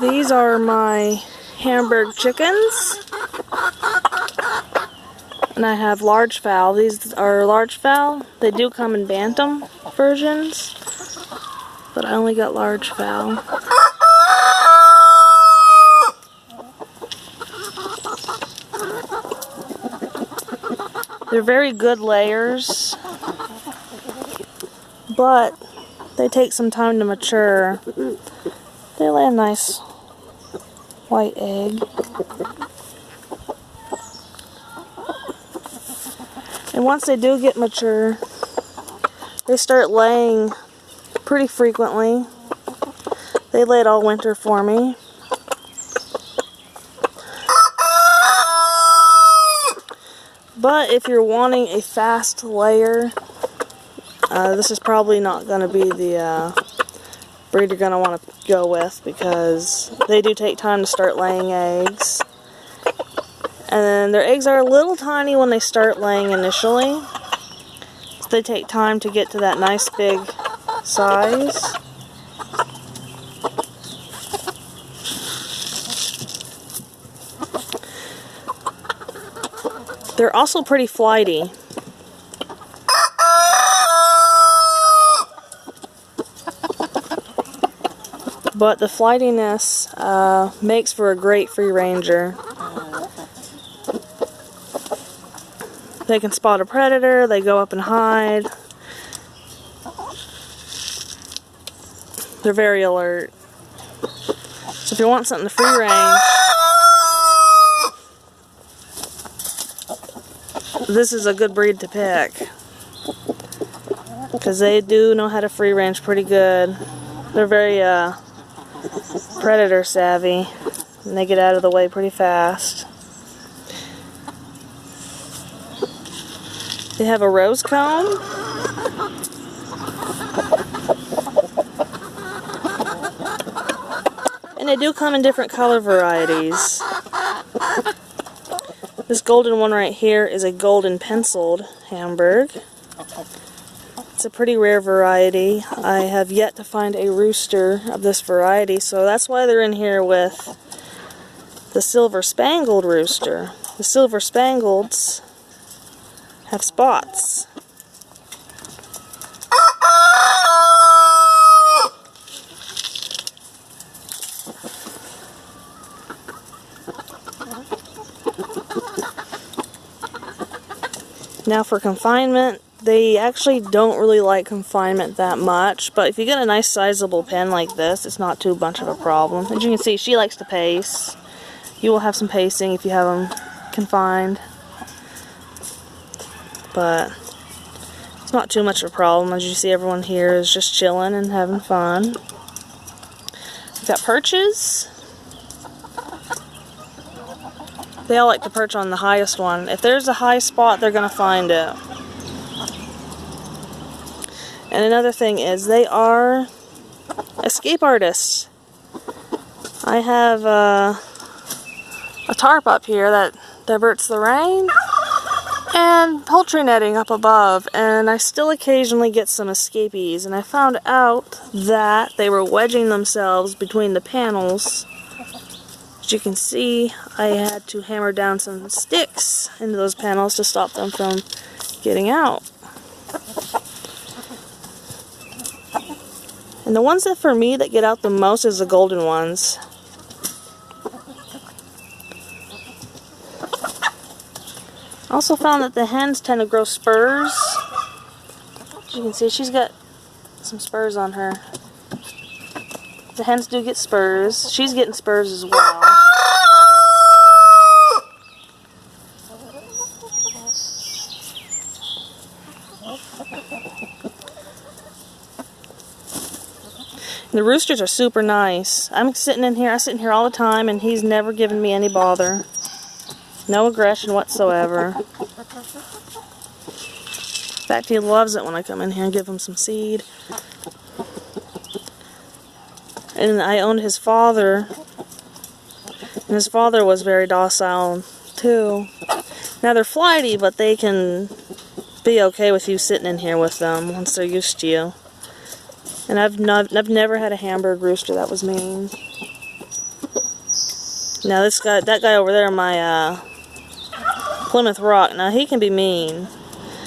These are my Hamburg chickens, and I have large fowl. These are large fowl. They do come in bantam versions, but I only got large fowl. They're very good layers, but they take some time to mature. They lay a nice white egg. And once they do get mature, they start laying pretty frequently. They laid all winter for me. But if you're wanting a fast layer, this is probably not going to be the breed you're going to want to go with, because they do take time to start laying eggs. And their eggs are a little tiny when they start laying initially. So they take time to get to that nice big size. They're also pretty flighty. But the flightiness makes for a great free ranger. They can spot a predator, they go up and hide. They're very alert. So if you want something to free range, this is a good breed to pick, because they do know how to free range pretty good. They're very predator savvy, and they get out of the way pretty fast. They have a rose comb, and they do come in different color varieties. This golden one right here is a golden penciled Hamburg. It's a pretty rare variety. I have yet to find a rooster of this variety, so that's why they're in here with the silver spangled rooster. The silver spangleds have spots. Now for confinement, they actually don't really like confinement that much, but if you get a nice sizable pen like this, it's not too much of a problem. As you can see, she likes to pace. You will have some pacing if you have them confined, but it's not too much of a problem. As you see, everyone here is just chilling and having fun. We've got Perches. They all like to perch on the highest one. If there's a high spot, they're going to find it. And another thing is, they are escape artists. I have a tarp up here that diverts the rain, and poultry netting up above, and I still occasionally get some escapees, and I found out that they were wedging themselves between the panels. As you can see, I had to hammer down some sticks into those panels to stop them from getting out. And the ones that for me that get out the most is the golden ones. I also found that the hens tend to grow spurs. As you can see, she's got some spurs on her. The hens do get spurs. She's getting spurs as well. The roosters are super nice. I sit in here all the time, and he's never given me any bother. No aggression whatsoever. In fact, he loves it when I come in here and give him some seed. And I owned his father, and his father was very docile too. Now they're flighty, but they can be okay with you sitting in here with them once they're used to you. And I've never had a Hamburg rooster that was mean. Now that guy over there, my Plymouth Rock, now he can be mean.